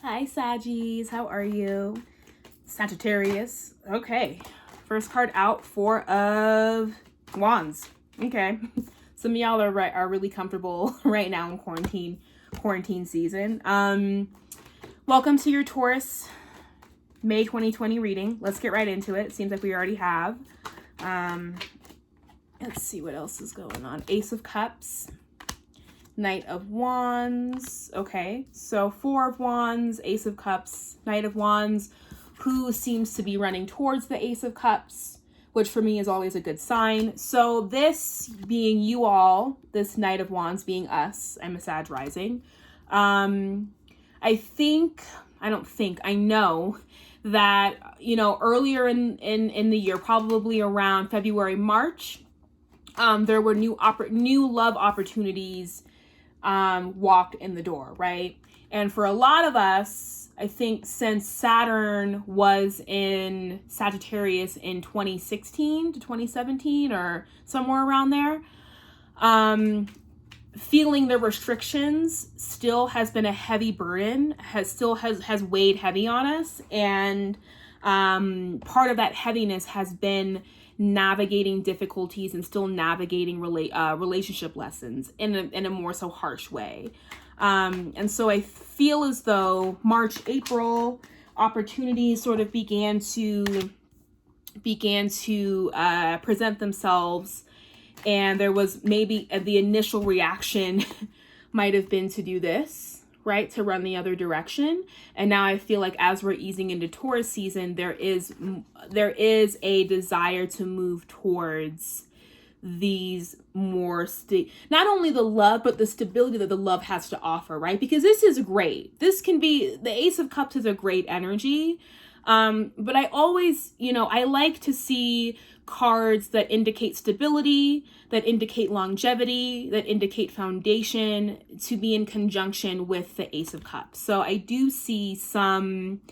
Hi, Saggies. How are you? Sagittarius. Okay. First card out, Four of Wands. Okay. Some of y'all are really comfortable right now in quarantine season. Welcome to your Taurus May 2020 reading. Let's get right into it. Seems like we already have. Let's see what else is going on. Ace of Cups. Knight of Wands. Okay, so Four of Wands, Ace of Cups, Knight of Wands. Who seems to be running towards the Ace of Cups, which for me is always a good sign. So this being you all, this Knight of Wands being us, I'm a Sag rising. I know that, earlier in the year, probably around February, March, there were new love opportunities walked in the door, right? And for a lot of us, I think since Saturn was in Sagittarius in 2016 to 2017 or somewhere around there, feeling the restrictions still has been a heavy burden, has weighed heavy on us. And part of that heaviness has been navigating difficulties and still navigating relationship lessons in a more so harsh way. And so I feel as though March, April, opportunities sort of began to present themselves, and there was maybe the initial reaction might have been to do this, right? To run the other direction. And now I feel like as we're easing into Taurus season, there is a desire to move towards these more not only the love, but the stability that the love has to offer, right? Because this is great. This can be, the Ace of Cups is a great energy. But I always, I like to see cards that indicate stability, that indicate longevity, that indicate foundation to be in conjunction with the Ace of Cups. So I do see some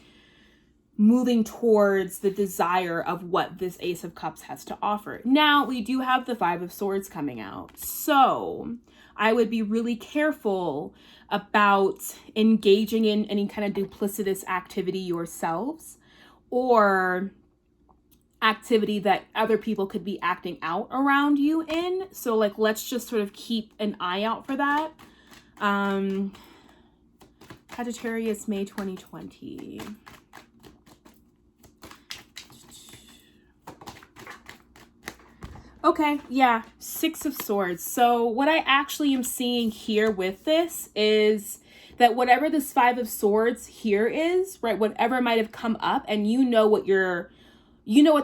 moving towards the desire of what this Ace of Cups has to offer. Now, we do have the Five of Swords coming out. So I would be really careful about engaging in any kind of duplicitous activity yourselves, or activity that other people could be acting out around you in. So let's just sort of keep an eye out for that. Sagittarius May 2020. Okay, yeah, Six of Swords. So what I actually am seeing here with this is that whatever this Five of Swords here is, right, whatever might have come up, and what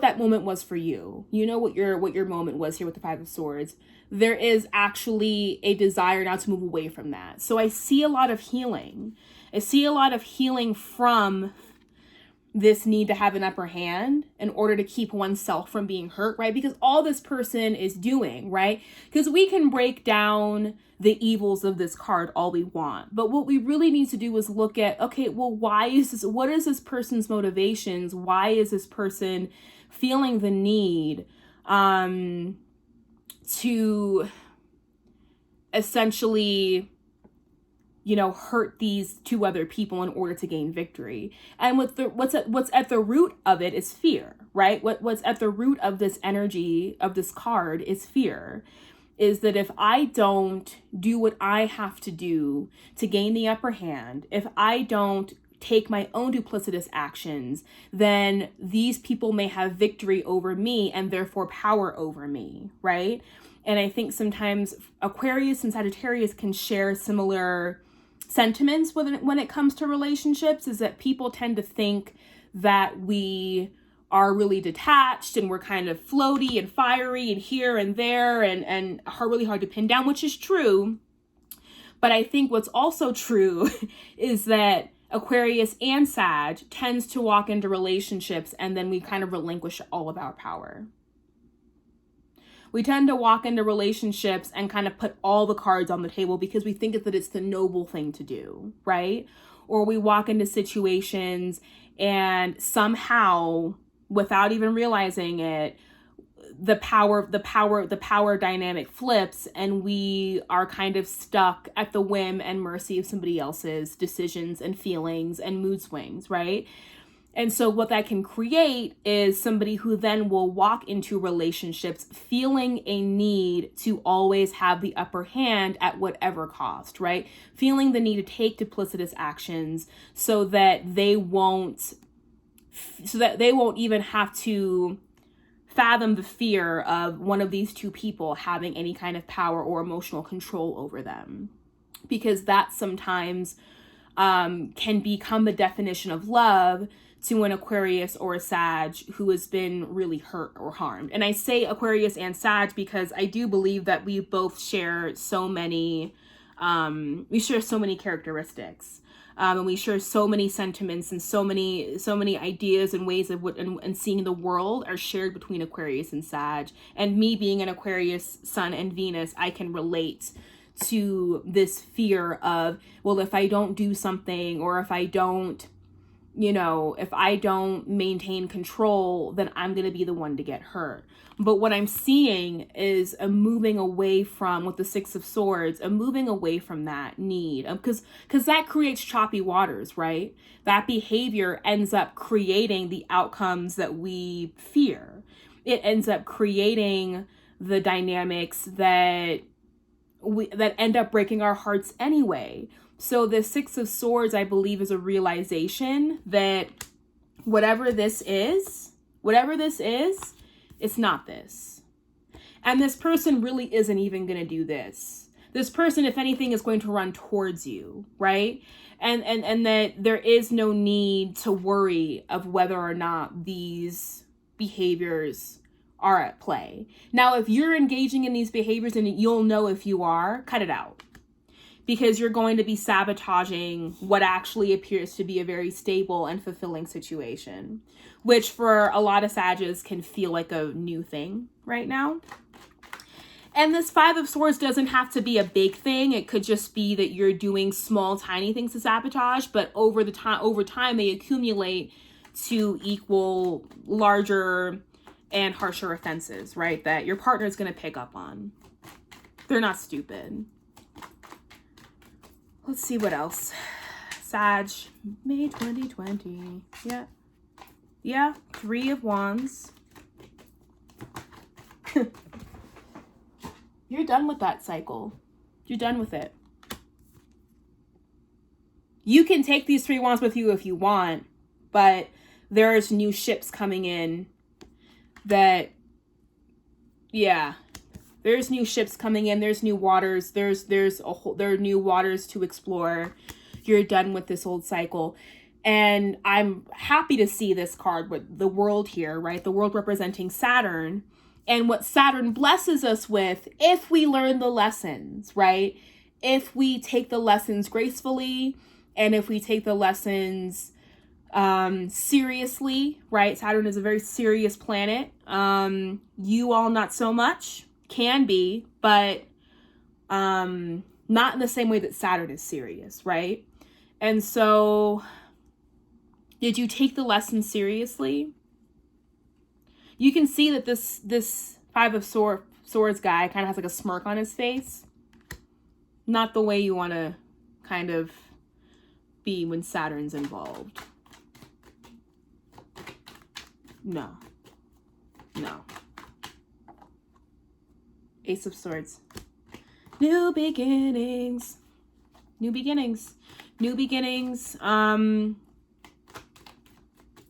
that moment was for you. What your moment was here with the Five of Swords. There is actually a desire now to move away from that. So I see a lot of healing. I see a lot of healing from this need to have an upper hand in order to keep oneself from being hurt, right? Because all this person is doing, right? Because we can break down the evils of this card all we want. But what we really need to do is look at, okay, well, what is this person's motivations? Why is this person feeling the need to essentially hurt these two other people in order to gain victory? And what's at the root of it is fear, right? What's at the root of this energy of this card is fear. Is that if I don't do what I have to do to gain the upper hand, if I don't take my own duplicitous actions, then these people may have victory over me and therefore power over me, right? And I think sometimes Aquarius and Sagittarius can share similar sentiments when it comes to relationships, is that people tend to think that we are really detached and we're kind of floaty and fiery and here and there and are really hard to pin down, which is true. But I think what's also true is that Aquarius and Sag tends to walk into relationships and then we kind of relinquish all of our power. We tend to walk into relationships and kind of put all the cards on the table because we think that it's the noble thing to do, right? Or we walk into situations and somehow, without even realizing it, the power dynamic flips, and we are kind of stuck at the whim and mercy of somebody else's decisions and feelings and mood swings, right? And so what that can create is somebody who then will walk into relationships feeling a need to always have the upper hand at whatever cost, right? Feeling the need to take duplicitous actions so that they won't even have to fathom the fear of one of these two people having any kind of power or emotional control over them. Because that sometimes can become the definition of love to an Aquarius or a Sag who has been really hurt or harmed. And I say Aquarius and Sag because I do believe that we both share so many characteristics. And we share so many sentiments, and so many ideas and ways of what and seeing the world are shared between Aquarius and Sag. And me being an Aquarius Sun and Venus, I can relate to this fear of, well, if I don't do something, or if I don't maintain control, then I'm going to be the one to get hurt. But what I'm seeing is a moving away from, with the Six of Swords, a moving away from that need. Because that creates choppy waters, right? That behavior ends up creating the outcomes that we fear. It ends up creating the dynamics that end up breaking our hearts anyway. So the Six of Swords, I believe, is a realization that whatever this is, it's not this. And this person really isn't even going to do this. This person, if anything, is going to run towards you, right? And that there is no need to worry of whether or not these behaviors are at play. Now, if you're engaging in these behaviors, and you'll know if you are, cut it out. Because you're going to be sabotaging what actually appears to be a very stable and fulfilling situation, which for a lot of Sages can feel like a new thing right now. And this Five of Swords doesn't have to be a big thing. It could just be that you're doing small, tiny things to sabotage, but over time they accumulate to equal larger and harsher offenses, right? That your partner is going to pick up on. They're not stupid. Let's see what else. Sag, May 2020. Yeah, Three of Wands. You're done with that cycle. You're done with it. You can take these Three Wands with you if you want, but there's new ships coming in that, yeah. There's new ships coming in. There's new waters. There are new waters to explore. You're done with this old cycle. And I'm happy to see this card with the world here, right? The world representing Saturn. And what Saturn blesses us with, if we learn the lessons, right? If we take the lessons gracefully, and if we take the lessons seriously, right? Saturn is a very serious planet. You all not so much. Can be, but not in the same way that Saturn is serious, right? And so, did you take the lesson seriously? You can see that this Five of Swords guy kind of has like a smirk on his face. Not the way you want to kind of be when Saturn's involved. No. Ace of Swords. New beginnings.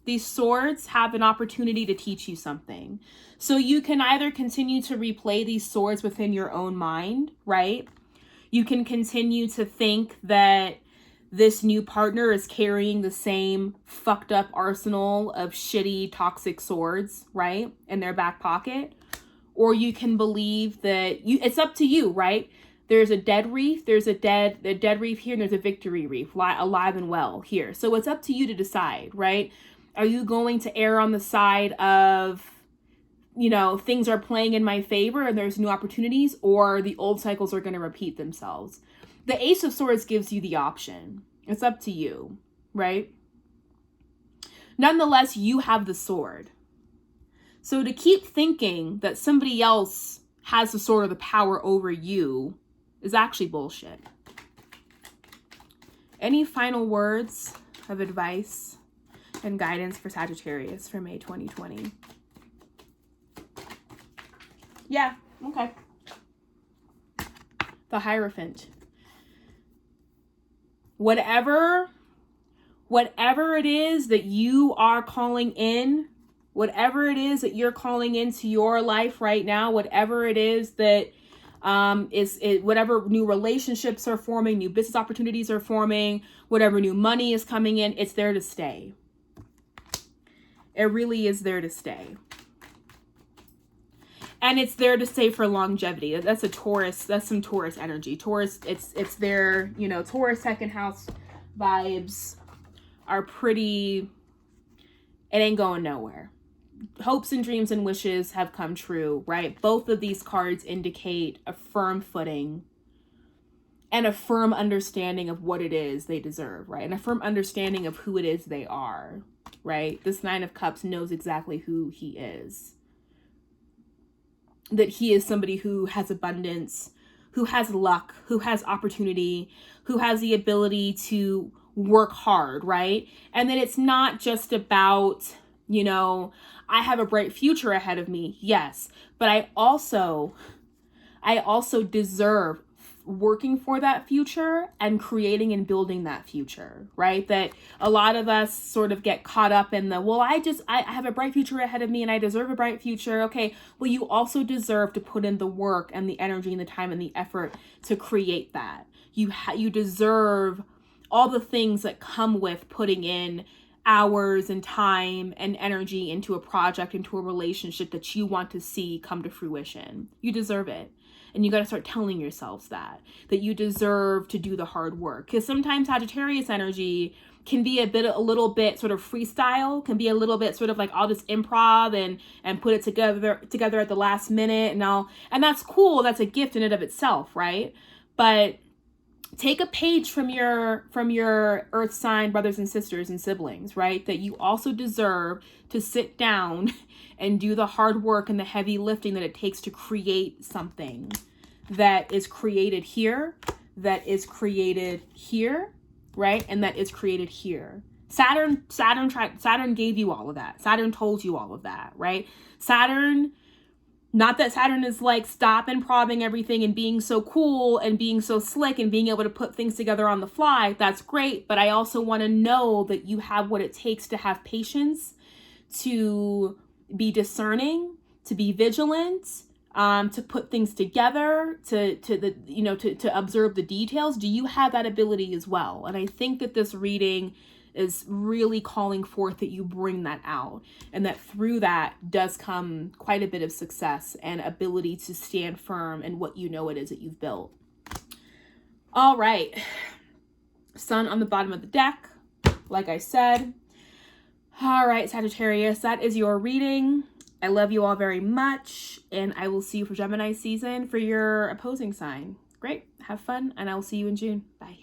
These swords have an opportunity to teach you something. So you can either continue to replay these swords within your own mind, right? You can continue to think that this new partner is carrying the same fucked up arsenal of shitty, toxic swords, right? In their back pocket. Or you can believe that it's up to you, right? There's a dead reef, there's a dead reef here, and there's a victory reef, alive and well here. So it's up to you to decide, right? Are you going to err on the side of, things are playing in my favor and there's new opportunities, or the old cycles are going to repeat themselves? The Ace of Swords gives you the option. It's up to you, right? Nonetheless, you have the sword. So to keep thinking that somebody else has the sort of the power over you is actually bullshit. Any final words of advice and guidance for Sagittarius for May 2020? Yeah, okay. The Hierophant. Whatever it is that you are calling in, whatever it is that you're calling into your life right now, whatever it is that whatever new relationships are forming, new business opportunities are forming, whatever new money is coming in, it's there to stay. It really is there to stay. And it's there to stay for longevity. That's a Taurus. That's some Taurus energy. Taurus, it's their, you know, Taurus second house vibes are pretty, it ain't going nowhere. Hopes and dreams and wishes have come true, right? Both of these cards indicate a firm footing and a firm understanding of what it is they deserve, right? And a firm understanding of who it is they are, right? This Nine of Cups knows exactly who he is. That he is somebody who has abundance, who has luck, who has opportunity, who has the ability to work hard, right? And then it's not just about, you know, I have a bright future ahead of me. Yes, but I also deserve working for that future and creating and building that future, right? That a lot of us sort of get caught up in the, well, I have a bright future ahead of me and I deserve a bright future. Okay, well, you also deserve to put in the work and the energy and the time and the effort to create that. You deserve all the things that come with putting in hours and time and energy into a project, into a relationship that you want to see come to fruition. You deserve it. And you got to start telling yourselves that you deserve to do the hard work. Because sometimes Sagittarius energy can be a little bit sort of freestyle, can be a little bit sort of like, I'll just improv and put it together at the last minute. And that's cool. That's a gift in and of itself, right? But take a page from your earth sign brothers and sisters and siblings, right? That you also deserve to sit down and do the hard work and the heavy lifting that it takes to create something that is created here, that is created here, right? And that is created here. Saturn gave you all of that. Saturn told you all of that, right? Not that Saturn is like, stop improving everything and being so cool and being so slick and being able to put things together on the fly. That's great. But I also want to know that you have what it takes to have patience, to be discerning, to be vigilant, to put things together, to observe the details. Do you have that ability as well? And I think that this reading is really calling forth that you bring that out, and that through that does come quite a bit of success and ability to stand firm in what you know it is that you've built. All right. Sun on the bottom of the deck, like I said. All right, Sagittarius, that is your reading. I love you all very much, and I will see you for Gemini season for your opposing sign. Great. Have fun, and I will see you in June. Bye.